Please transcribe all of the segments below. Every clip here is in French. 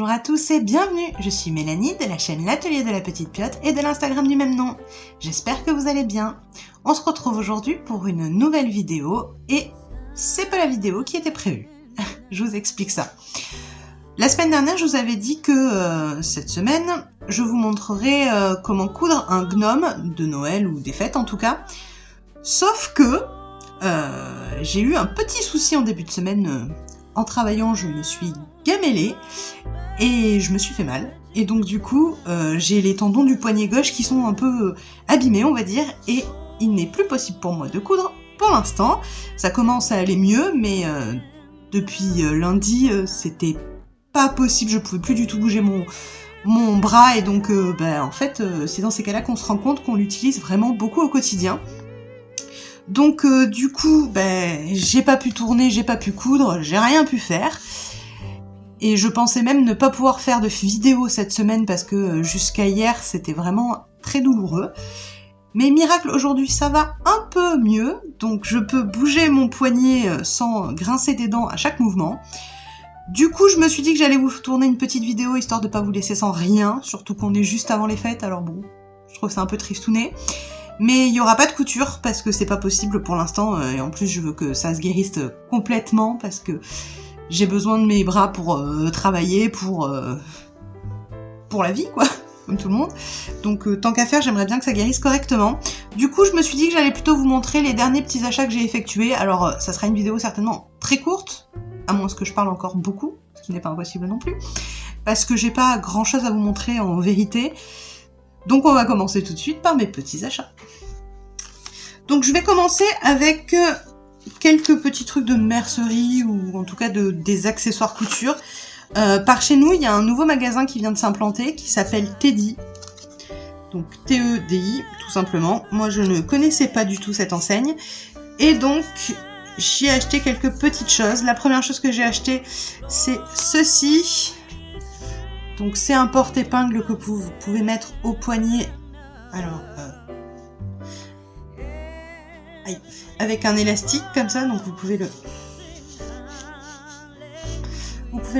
Bonjour à tous et bienvenue, je suis Mélanie de la chaîne L'Atelier de la Petite Piote et de l'Instagram du même nom. J'espère que vous allez bien. On se retrouve aujourd'hui pour une nouvelle vidéo et c'est pas la vidéo qui était prévue. Je vous explique ça. La semaine dernière, je vous avais dit que cette semaine, je vous montrerai comment coudre un gnome de Noël ou des fêtes en tout cas. Sauf que j'ai eu un petit souci en début de semaine. En travaillant, je me suis gamellée et je me suis fait mal. Et donc du coup, j'ai les tendons du poignet gauche qui sont un peu abîmés, on va dire, et il n'est plus possible pour moi de coudre pour l'instant. Ça commence à aller mieux, mais depuis lundi, c'était pas possible. Je pouvais plus du tout bouger mon bras, et donc en fait, c'est dans ces cas-là qu'on se rend compte qu'on l'utilise vraiment beaucoup au quotidien. Donc du coup, j'ai pas pu tourner, j'ai pas pu coudre, j'ai rien pu faire. Et je pensais même ne pas pouvoir faire de vidéo cette semaine parce que jusqu'à hier, c'était vraiment très douloureux. Mais miracle, aujourd'hui, ça va un peu mieux. Donc je peux bouger mon poignet sans grincer des dents à chaque mouvement. Du coup, je me suis dit que j'allais vous tourner une petite vidéo histoire de pas vous laisser sans rien. Surtout qu'on est juste avant les fêtes, alors bon, je trouve ça un peu tristouné. Mais il n'y aura pas de couture parce que c'est pas possible pour l'instant, et en plus je veux que ça se guérisse complètement parce que j'ai besoin de mes bras pour travailler, pour la vie quoi, comme tout le monde. Donc tant qu'à faire, j'aimerais bien que ça guérisse correctement. Du coup, je me suis dit que j'allais plutôt vous montrer les derniers petits achats que j'ai effectués. Alors ça sera une vidéo certainement très courte, à moins que je parle encore beaucoup, ce qui n'est pas impossible non plus, parce que j'ai pas grand chose à vous montrer en vérité. Donc on va commencer tout de suite par mes petits achats. Donc je vais commencer avec quelques petits trucs de mercerie ou en tout cas des accessoires couture. Par chez nous, il y a un nouveau magasin qui vient de s'implanter qui s'appelle Tedi. Donc T-E-D-I tout simplement. Moi je ne connaissais pas du tout cette enseigne. Et donc j'y ai acheté quelques petites choses. La première chose que j'ai acheté, c'est ceci. Donc c'est un porte-épingle que vous pouvez mettre au poignet, alors avec un élastique comme ça, donc vous pouvez le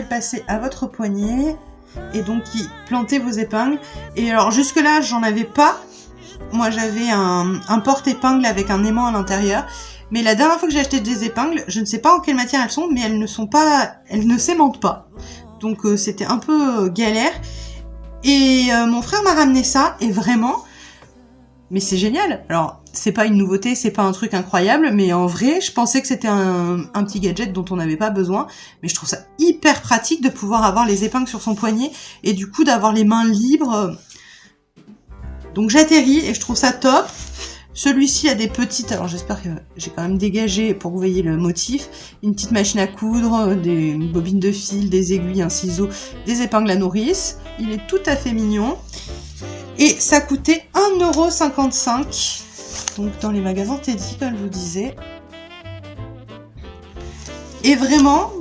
passer à votre poignet et donc y planter vos épingles. Et alors jusque là j'en avais pas, moi j'avais un porte-épingle avec un aimant à l'intérieur. Mais la dernière fois que j'ai acheté des épingles, je ne sais pas en quelle matière elles sont, mais elles ne s'aimantent pas. Donc c'était un peu galère. Et mon frère m'a ramené ça, et vraiment, mais c'est génial. Alors, c'est pas une nouveauté, c'est pas un truc incroyable, mais en vrai, je pensais que c'était un petit gadget dont on n'avait pas besoin. Mais je trouve ça hyper pratique de pouvoir avoir les épingles sur son poignet, et du coup d'avoir les mains libres. Donc j'atterris, et je trouve ça top. Celui-ci a des petites, alors j'espère que j'ai quand même dégagé pour que vous voyez le motif, une petite machine à coudre, des bobines de fil, des aiguilles, un ciseau, des épingles à nourrice. Il est tout à fait mignon. Et ça coûtait 1,55 €, donc dans les magasins Tedi, comme je vous disais. Et vraiment,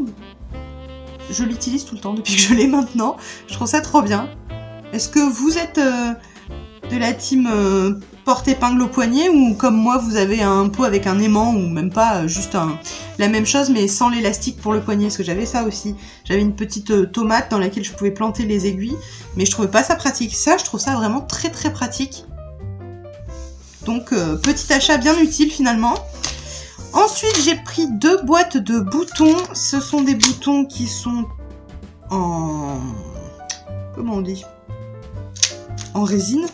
je l'utilise tout le temps depuis que je l'ai maintenant. Je trouve ça trop bien. Est-ce que vous êtes de la team porte-épingle au poignet, ou comme moi vous avez un pot avec un aimant, ou même pas, juste la même chose mais sans l'élastique pour le poignet, parce que j'avais ça aussi. J'avais une petite tomate dans laquelle je pouvais planter les aiguilles, mais je trouvais pas ça pratique. Ça, je trouve ça vraiment très très pratique. Donc petit achat bien utile finalement. Ensuite j'ai pris 2 boîtes de boutons. Ce sont des boutons qui sont en... comment on dit ? En résine.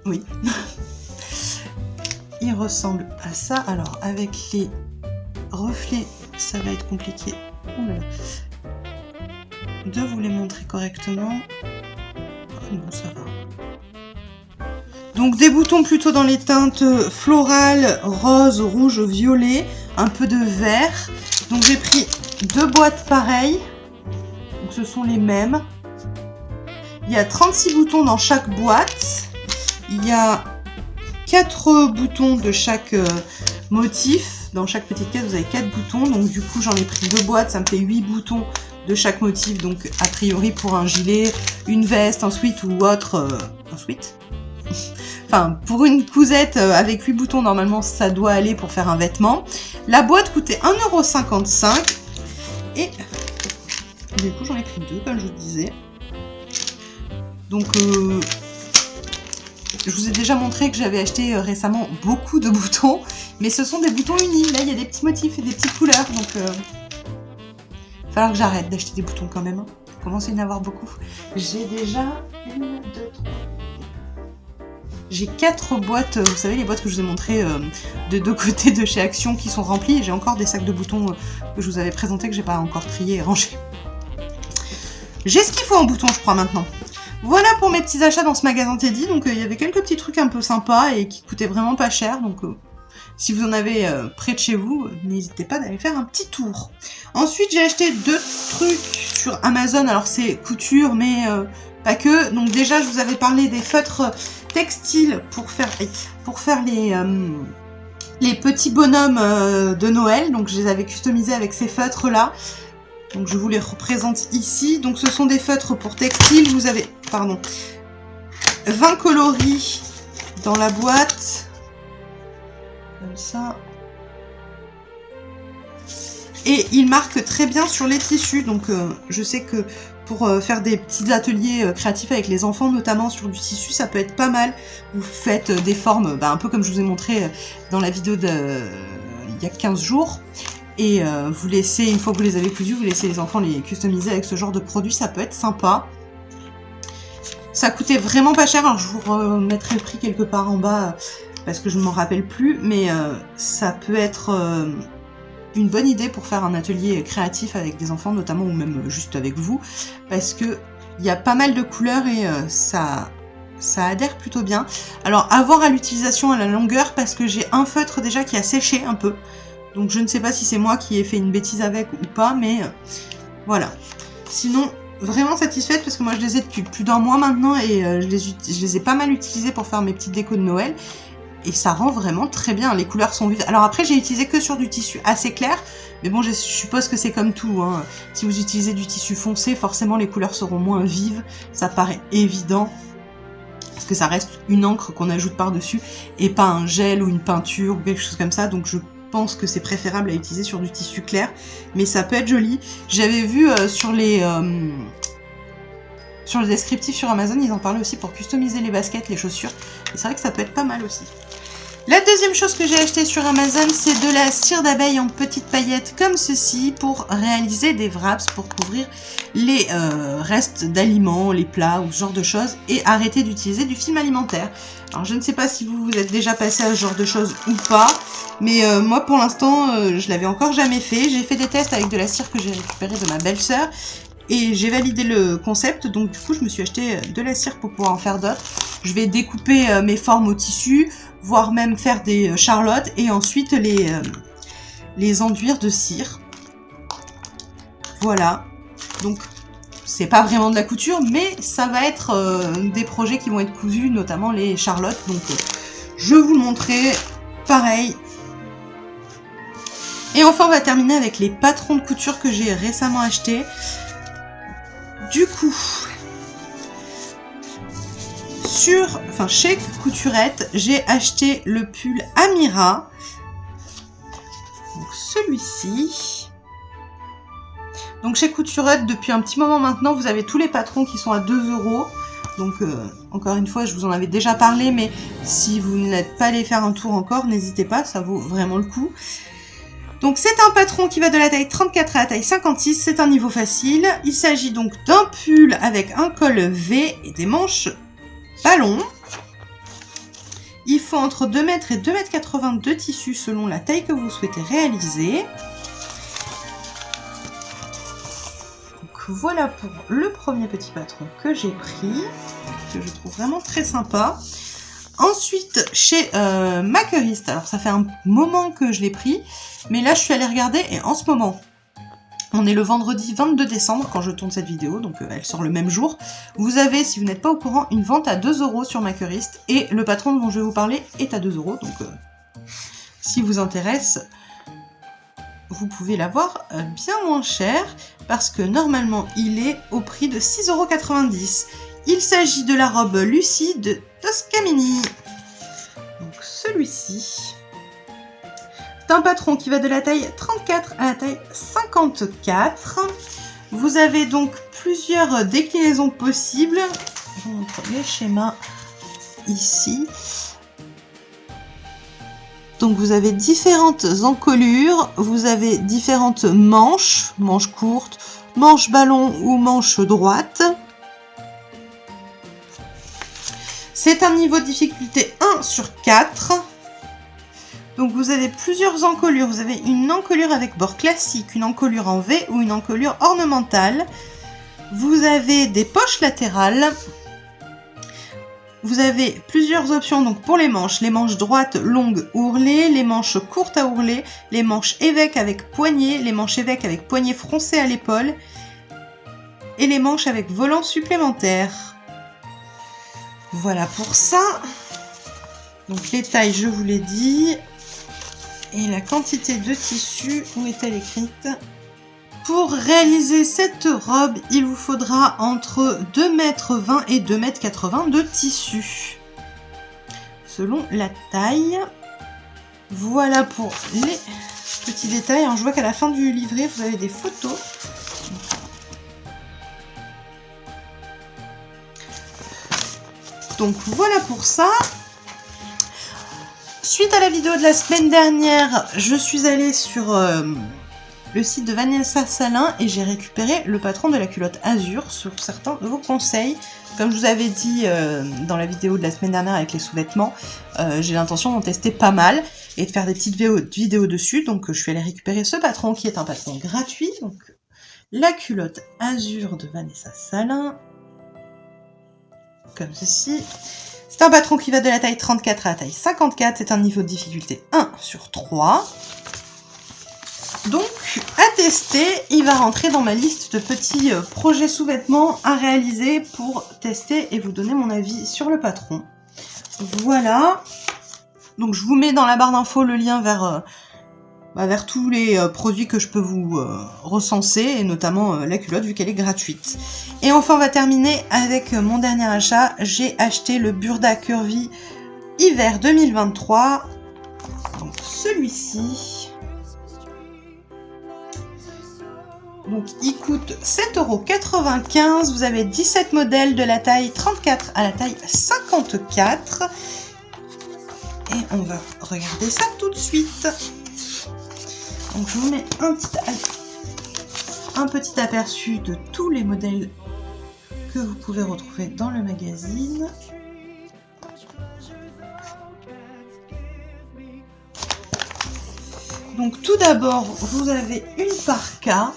Oui. Il ressemble à ça. Alors, avec les reflets, ça va être compliqué. Oh là là. De vous les montrer correctement. Oh non, ça va. Donc, des boutons plutôt dans les teintes florales, rose, rouge, violet, un peu de vert. Donc, j'ai pris 2 boîtes pareilles. Donc, ce sont les mêmes. Il y a 36 boutons dans chaque boîte. Il y a 4 boutons de chaque motif. Dans chaque petite case, vous avez 4 boutons. Donc du coup, j'en ai pris 2 boîtes. Ça me fait 8 boutons de chaque motif. Donc a priori pour un gilet, une veste, un sweat ou autre... un sweat Enfin, pour une cousette avec 8 boutons, normalement, ça doit aller pour faire un vêtement. La boîte coûtait 1,55 €. Et du coup, j'en ai pris 2, comme je vous disais. Donc, je vous ai déjà montré que j'avais acheté récemment beaucoup de boutons. Mais ce sont des boutons unis. Là, il y a des petits motifs et des petites couleurs. Donc, il va falloir que j'arrête d'acheter des boutons quand même. Hein. Il commence à y en avoir beaucoup. J'ai déjà 1, 2, 3... J'ai 4 boîtes, vous savez, les boîtes que je vous ai montrées de deux côtés de chez Action qui sont remplies. Et j'ai encore des sacs de boutons que je vous avais présentés que j'ai pas encore triés et rangés. J'ai ce qu'il faut en boutons, je crois, maintenant. Voilà pour mes petits achats dans ce magasin Teddy. Donc, il y avait quelques petits trucs un peu sympas et qui coûtaient vraiment pas cher. Donc, si vous en avez près de chez vous, n'hésitez pas d'aller faire un petit tour. Ensuite, j'ai acheté 2 trucs sur Amazon. Alors, c'est couture, mais pas que. Donc, déjà, je vous avais parlé des feutres textiles pour faire les petits bonhommes de Noël. Donc, je les avais customisés avec ces feutres-là. Donc, je vous les représente ici. Donc, ce sont des feutres pour textiles. Vous avez, 20 coloris dans la boîte. Comme ça. Et ils marquent très bien sur les tissus. Donc, je sais que pour faire des petits ateliers créatifs avec les enfants, notamment sur du tissu, ça peut être pas mal. Vous faites des formes, un peu comme je vous ai montré dans la vidéo il y a 15 jours. Et vous laissez, une fois que vous les avez cousus, vous laissez les enfants les customiser avec ce genre de produit, ça peut être sympa. Ça coûtait vraiment pas cher, alors je vous remettrai le prix quelque part en bas parce que je ne m'en rappelle plus, mais ça peut être une bonne idée pour faire un atelier créatif avec des enfants notamment, ou même juste avec vous, parce que il y a pas mal de couleurs et ça adhère plutôt bien. Alors à voir à l'utilisation, à la longueur, parce que j'ai un feutre déjà qui a séché un peu. Donc je ne sais pas si c'est moi qui ai fait une bêtise avec ou pas, mais voilà. Sinon, vraiment satisfaite parce que moi je les ai depuis plus d'1 mois maintenant et je les ai pas mal utilisés pour faire mes petites décos de Noël. Et ça rend vraiment très bien, les couleurs sont vives. Alors après j'ai utilisé que sur du tissu assez clair, mais bon je suppose que c'est comme tout. Hein. Si vous utilisez du tissu foncé, forcément les couleurs seront moins vives, ça paraît évident. Parce que ça reste une encre qu'on ajoute par-dessus et pas un gel ou une peinture ou quelque chose comme ça, donc je pense que c'est préférable à utiliser sur du tissu clair, mais ça peut être joli. J'avais vu sur les descriptifs sur Amazon, ils en parlaient aussi pour customiser les baskets, les chaussures, et c'est vrai que ça peut être pas mal aussi. La deuxième chose que j'ai acheté sur Amazon, c'est de la cire d'abeille en petites paillettes comme ceci pour réaliser des wraps, pour couvrir les restes d'aliments, les plats ou ce genre de choses, et arrêter d'utiliser du film alimentaire. Alors je ne sais pas si vous êtes déjà passé à ce genre de choses ou pas, mais moi pour l'instant je l'avais encore jamais fait. J'ai fait des tests avec de la cire que j'ai récupérée de ma belle-sœur et j'ai validé le concept, donc du coup je me suis acheté de la cire pour pouvoir en faire d'autres. Je vais découper mes formes au tissu, voire même faire des charlottes et ensuite les enduire de cire. Voilà, donc c'est pas vraiment de la couture, mais ça va être des projets qui vont être cousus, notamment les charlottes. Donc je vous le montrerai, pareil. Et enfin on va terminer avec les patrons de couture que j'ai récemment achetés. Du coup, chez Couturette, j'ai acheté le pull Amira. Donc celui-ci. Donc chez Couturette, depuis un petit moment maintenant, vous avez tous les patrons qui sont à 2 €. Donc encore une fois, je vous en avais déjà parlé, mais si vous n'êtes pas allé faire un tour encore, n'hésitez pas, ça vaut vraiment le coup. Donc c'est un patron qui va de la taille 34 à la taille 56, c'est un niveau facile. Il s'agit donc d'un pull avec un col V et des manches ballon. Il faut entre 2 m et 2,80 m de tissu selon la taille que vous souhaitez réaliser. Donc voilà pour le premier petit patron que j'ai pris, que je trouve vraiment très sympa. Ensuite, chez Makerist, alors ça fait un moment que je l'ai pris, mais là je suis allée regarder et en ce moment, on est le vendredi 22 décembre quand je tourne cette vidéo, donc elle sort le même jour. Vous avez, si vous n'êtes pas au courant, une vente à 2 € sur Makerist et le patron dont je vais vous parler est à 2 €, donc si vous intéresse, vous pouvez l'avoir bien moins cher parce que normalement il est au prix de 6,90 €. Il s'agit de la robe Lucie de Toscamini. celui-ci. C'est un patron qui va de la taille 34 à la taille 54. Vous avez donc plusieurs déclinaisons possibles. Je vous montre les schémas ici. Donc vous avez différentes encolures, vous avez différentes manches, manches courtes, manches ballon ou manches droite. C'est un niveau de difficulté 1 sur 4. Donc vous avez plusieurs encolures. Vous avez une encolure avec bord classique, une encolure en V ou une encolure ornementale. Vous avez des poches latérales. Vous avez plusieurs options donc pour les manches droites longues ourlées, les manches courtes à ourler, les manches évêques avec poignée, les manches évêques avec poignée froncée à l'épaule et les manches avec volant supplémentaire. Voilà pour ça. Donc les tailles, je vous l'ai dit. Et la quantité de tissu, où est-elle écrite ? Pour réaliser cette robe, il vous faudra entre 2,20 m et 2,80 m de tissu, selon la taille. Voilà pour les petits détails. Alors, je vois qu'à la fin du livret, vous avez des photos. Donc voilà pour ça. Suite à la vidéo de la semaine dernière, je suis allée sur le site de Vanessa Salin et j'ai récupéré le patron de la culotte Azur sur certains de vos conseils. Comme je vous avais dit dans la vidéo de la semaine dernière avec les sous-vêtements, j'ai l'intention d'en tester pas mal et de faire des petites vidéos dessus. Donc je suis allée récupérer ce patron qui est un patron gratuit. Donc la culotte Azur de Vanessa Salin, comme ceci. C'est un patron qui va de la taille 34 à la taille 54. C'est un niveau de difficulté 1 sur 3. Donc, à tester, il va rentrer dans ma liste de petits projets sous-vêtements à réaliser pour tester et vous donner mon avis sur le patron. Voilà. Donc, je vous mets dans la barre d'infos le lien vers tous les produits que je peux vous recenser, et notamment la culotte vu qu'elle est gratuite. Et enfin, on va terminer avec mon dernier achat. J'ai acheté le Burda Curvy hiver 2023. Donc, celui-ci. Donc il coûte 7,95 €. Vous avez 17 modèles de la taille 34 à la taille 54. Et on va regarder ça tout de suite. Donc je vous mets un petit aperçu de tous les modèles que vous pouvez retrouver dans le magazine. Donc tout d'abord, vous avez une parka.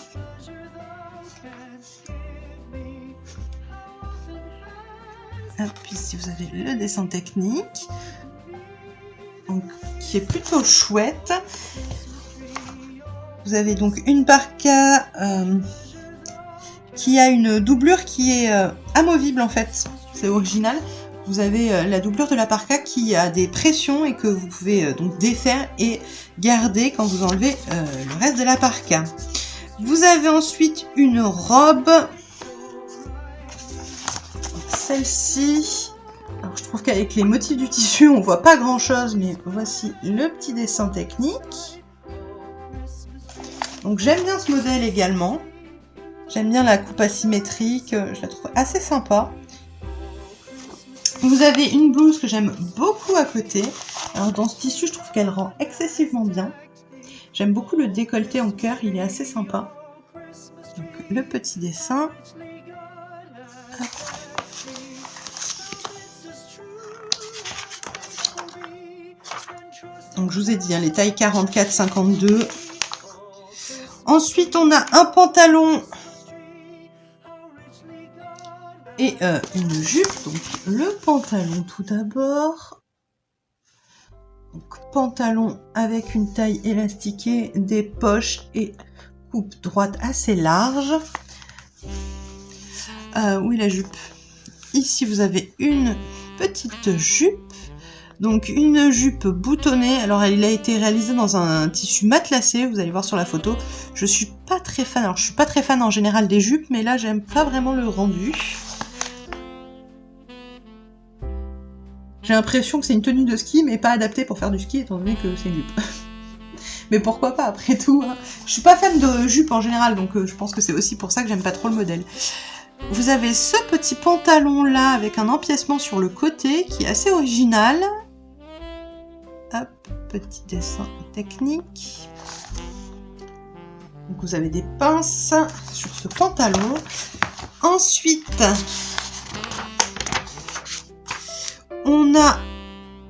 Puis ici vous avez le dessin technique, donc, qui est plutôt chouette. Vous avez donc une parka qui a une doublure qui est amovible en fait, c'est original. Vous avez la doublure de la parka qui a des pressions et que vous pouvez donc défaire et garder quand vous enlevez le reste de la parka. Vous avez ensuite une robe. Celle-ci, alors je trouve qu'avec les motifs du tissu on voit pas grand chose, mais voici le petit dessin technique. Donc j'aime bien ce modèle également, j'aime bien la coupe asymétrique, je la trouve assez sympa. Vous avez une blouse que j'aime beaucoup à côté. Alors dans ce tissu je trouve qu'elle rend excessivement bien. J'aime beaucoup le décolleté en cœur, il est assez sympa. Donc le petit dessin. Hop. Donc je vous ai dit, hein, les tailles 44-52. Ensuite, on a un pantalon et une jupe. Donc le pantalon tout d'abord. Pantalon avec une taille élastiquée, des poches et coupe droite assez large. Oui, la jupe. Ici, vous avez une petite jupe. Donc une jupe boutonnée, alors elle a été réalisée dans un tissu matelassé, vous allez voir sur la photo. Je suis pas très fan, alors je suis pas très fan en général des jupes, mais là j'aime pas vraiment le rendu. J'ai l'impression que c'est une tenue de ski, mais pas adaptée pour faire du ski, étant donné que c'est une jupe. Mais pourquoi pas, après tout, hein. Je suis pas fan de jupe en général, donc je pense que c'est aussi pour ça que j'aime pas trop le modèle. Vous avez ce petit pantalon là, avec un empiècement sur le côté, qui est assez original. Hop, petit dessin technique. Donc vous avez des pinces sur ce pantalon. Ensuite, on a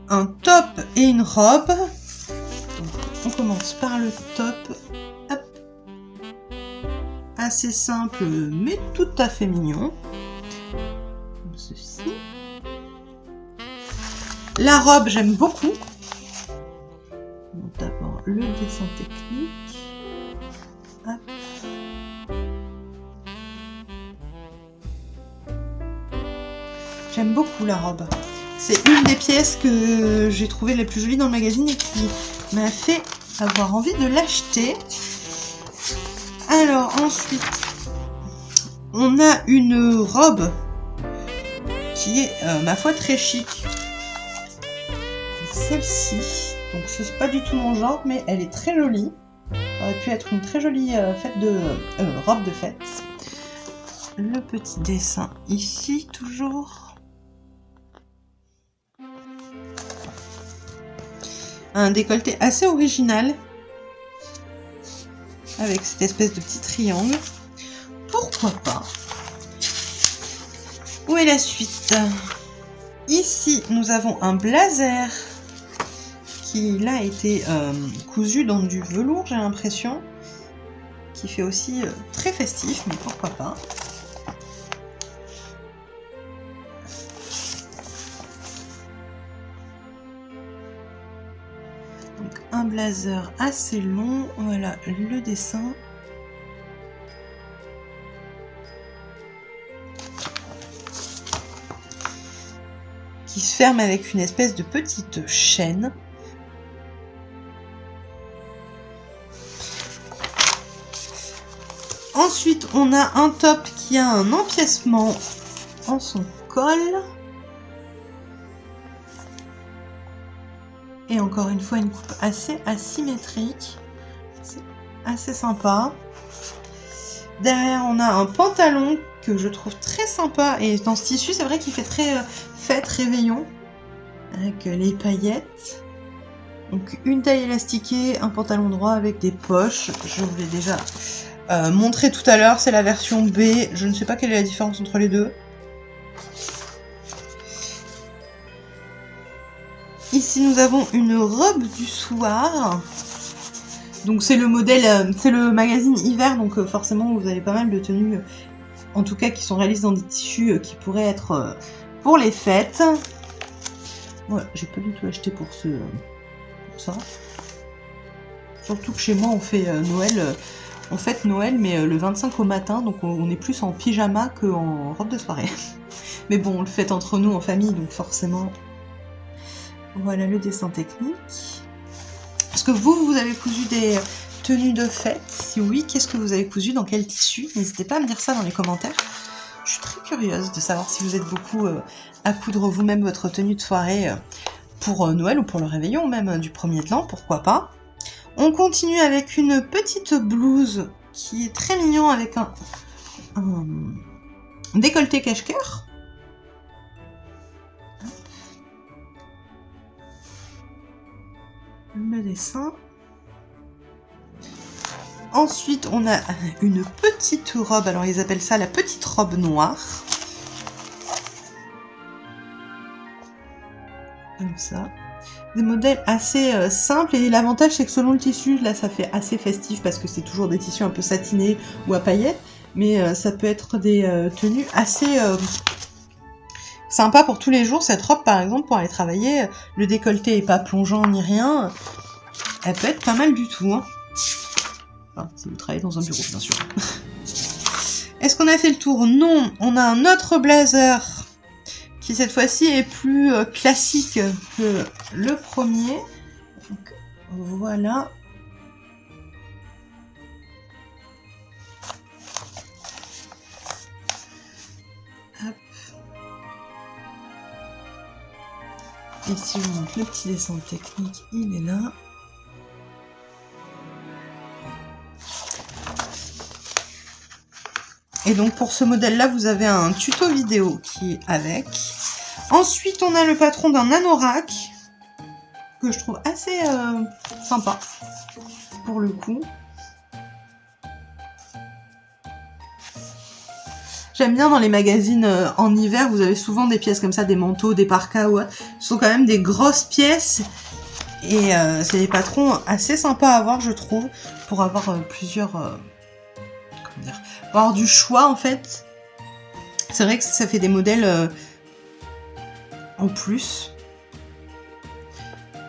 un top et une robe. Donc, on commence par le top. Hop. Assez simple, mais tout à fait mignon. Comme ceci. La robe, j'aime beaucoup. Donc d'abord le dessin technique. Hop. J'aime beaucoup la robe. C'est une des pièces que j'ai trouvées les plus jolies dans le magazine et qui m'a fait avoir envie de l'acheter. Alors ensuite, on a une robe qui est, ma foi, très chic. Celle-ci, donc c'est pas du tout mon genre, mais elle est très jolie. Ça aurait pu être une très jolie robe de fête. Le petit dessin ici, toujours. Un décolleté assez original, avec cette espèce de petit triangle. Pourquoi pas? Où est la suite? Ici, nous avons un blazer qui là a été cousu dans du velours, j'ai l'impression, qui fait aussi très festif, mais pourquoi pas. Donc un blazer assez long, voilà le dessin. Qui se ferme avec une espèce de petite chaîne. Ensuite, on a un top qui a un empiècement en son col. Et encore une fois, une coupe assez asymétrique. C'est assez sympa. Derrière, on a un pantalon que je trouve très sympa. Et dans ce tissu, c'est vrai qu'il fait très fête, réveillon. Avec les paillettes. Donc une taille élastiquée, un pantalon droit avec des poches. Je vous l'ai déjà montré tout à l'heure. C'est la version B. Je ne sais pas quelle est la différence entre les deux. Ici, nous avons une robe du soir. Donc c'est le modèle, c'est le magazine hiver, donc forcément vous avez pas mal de tenues, en tout cas qui sont réalisées dans des tissus qui pourraient être pour les fêtes. Voilà, j'ai pas du tout acheté pour ça. Surtout que chez moi on fait Noël, on fête Noël, mais le 25 au matin, donc on est plus en pyjama qu'en robe de soirée. Mais bon, on le fête entre nous en famille, donc forcément. Voilà le dessin technique. Est-ce que vous avez cousu des tenues de fête? Si oui, qu'est-ce que vous avez cousu? Dans quel tissu? N'hésitez pas à me dire ça dans les commentaires. Je suis très curieuse de savoir si vous êtes beaucoup à coudre vous-même votre tenue de soirée pour Noël ou pour le réveillon, même du premier de l'an, pourquoi pas. On continue avec une petite blouse qui est très mignon avec un décolleté cache-cœur. Le dessin. Ensuite, on a une petite robe. Alors, ils appellent ça la petite robe noire. Comme ça. Des modèles assez simples. Et l'avantage, c'est que selon le tissu, là, ça fait assez festif parce que c'est toujours des tissus un peu satinés ou à paillettes. Mais ça peut être des tenues assez sympa pour tous les jours. Cette robe, par exemple, pour aller travailler, le décolleté est pas plongeant ni rien. Elle peut être pas mal du tout. Hein. Enfin, si vous travaillez dans un bureau, bien sûr. Est-ce qu'on a fait le tour? Non. On a un autre blazer qui, cette fois-ci, est plus classique que le premier. Donc, voilà. Hop. Et si je vous montre le petit dessin technique, il est là. Et donc pour ce modèle-là, vous avez un tuto vidéo qui est avec. Ensuite, on a le patron d'un anorak, que je trouve assez sympa, pour le coup. J'aime bien dans les magazines en hiver, vous avez souvent des pièces comme ça, des manteaux, des parkas ou autre. Ce sont quand même des grosses pièces. Et c'est des patrons assez sympas à avoir, je trouve, pour avoir plusieurs... comment dire, pour avoir du choix, en fait. C'est vrai que ça fait des modèles en plus.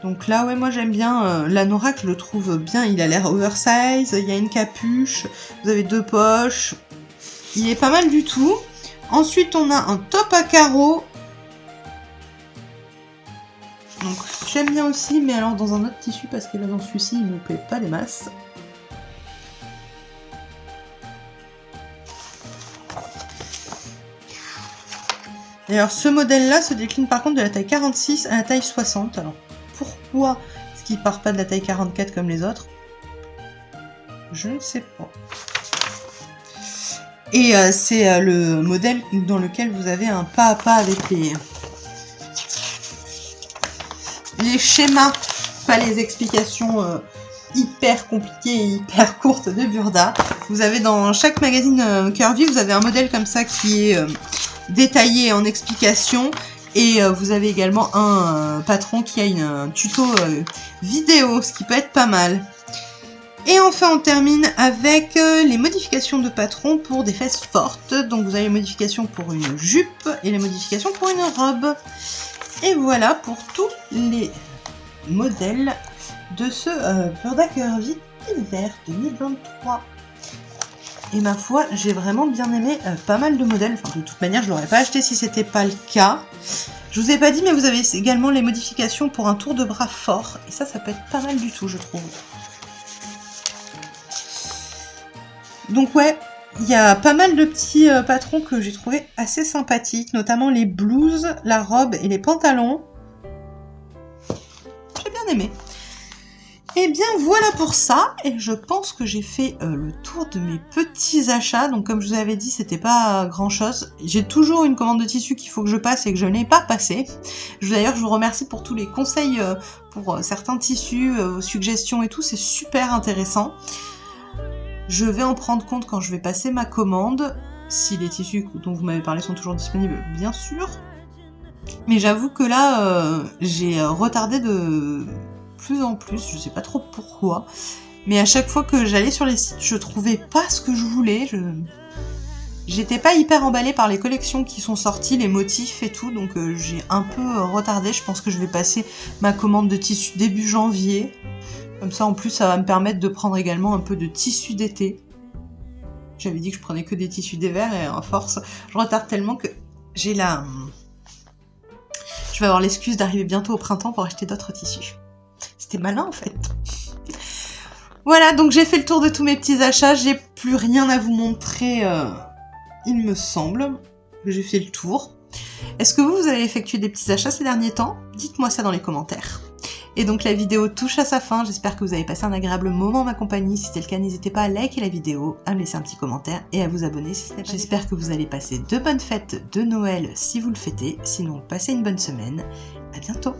Donc là, ouais, moi j'aime bien. L'anorak, je le trouve bien. Il a l'air oversize, il y a une capuche, vous avez 2 poches. Il est pas mal du tout. Ensuite, on a un top à carreaux. Donc j'aime bien aussi, mais alors dans un autre tissu, parce que là dans celui-ci, il me plaît pas des masses. Et alors ce modèle-là se décline par contre de la taille 46 à la taille 60. Alors pourquoi est-ce qu'il part pas de la taille 44 comme les autres? Je ne sais pas. Et c'est le modèle dans lequel vous avez un pas à pas avec les schémas, pas les explications hyper compliquées et hyper courtes de Burda. Vous avez dans chaque magazine Curvy, vous avez un modèle comme ça qui est détaillé en explication. Et vous avez également un patron qui a un tuto vidéo, ce qui peut être pas mal. Et enfin, on termine avec les modifications de patron pour des fesses fortes. Donc vous avez les modifications pour une jupe et les modifications pour une robe. Et voilà pour tous les modèles de ce Burda Curvy hiver 2023. Et ma foi, j'ai vraiment bien aimé pas mal de modèles. Enfin, de toute manière, je l'aurais pas acheté si c'était pas le cas. Je vous ai pas dit, mais vous avez également les modifications pour un tour de bras fort. Et ça peut être pas mal du tout, je trouve. Donc ouais, il y a pas mal de petits patrons que j'ai trouvé assez sympathiques, notamment les blouses, la robe et les pantalons. J'ai bien aimé. Et bien voilà pour ça, et je pense que j'ai fait le tour de mes petits achats. Donc comme je vous avais dit, c'était pas grand chose. J'ai toujours une commande de tissu qu'il faut que je passe et que je n'ai pas passé. D'ailleurs, je vous remercie pour tous les conseils pour certains tissus, vos suggestions et tout, c'est super intéressant. Je vais en prendre compte quand je vais passer ma commande, si les tissus dont vous m'avez parlé sont toujours disponibles, bien sûr. Mais j'avoue que là, j'ai retardé de plus en plus, je sais pas trop pourquoi. Mais à chaque fois que j'allais sur les sites, je trouvais pas ce que je voulais. J'étais pas hyper emballée par les collections qui sont sorties, les motifs et tout, donc j'ai un peu retardé. Je pense que je vais passer ma commande de tissu début janvier. Comme ça, en plus, ça va me permettre de prendre également un peu de tissu d'été. J'avais dit que je prenais que des tissus d'hiver et à force, je retarde tellement que j'ai la... Je vais avoir l'excuse d'arriver bientôt au printemps pour acheter d'autres tissus. C'était malin en fait. Voilà, donc j'ai fait le tour de tous mes petits achats. J'ai plus rien à vous montrer, il me semble. J'ai fait le tour. Est-ce que vous avez effectué des petits achats ces derniers temps? Dites-moi ça dans les commentaires. Et donc la vidéo touche à sa fin, j'espère que vous avez passé un agréable moment en ma compagnie. Si c'est le cas, n'hésitez pas à liker la vidéo, à me laisser un petit commentaire et à vous abonner si ce n'est pas déjà fait. J'espère que vous allez passer de bonnes fêtes de Noël si vous le fêtez, sinon passez une bonne semaine. À bientôt.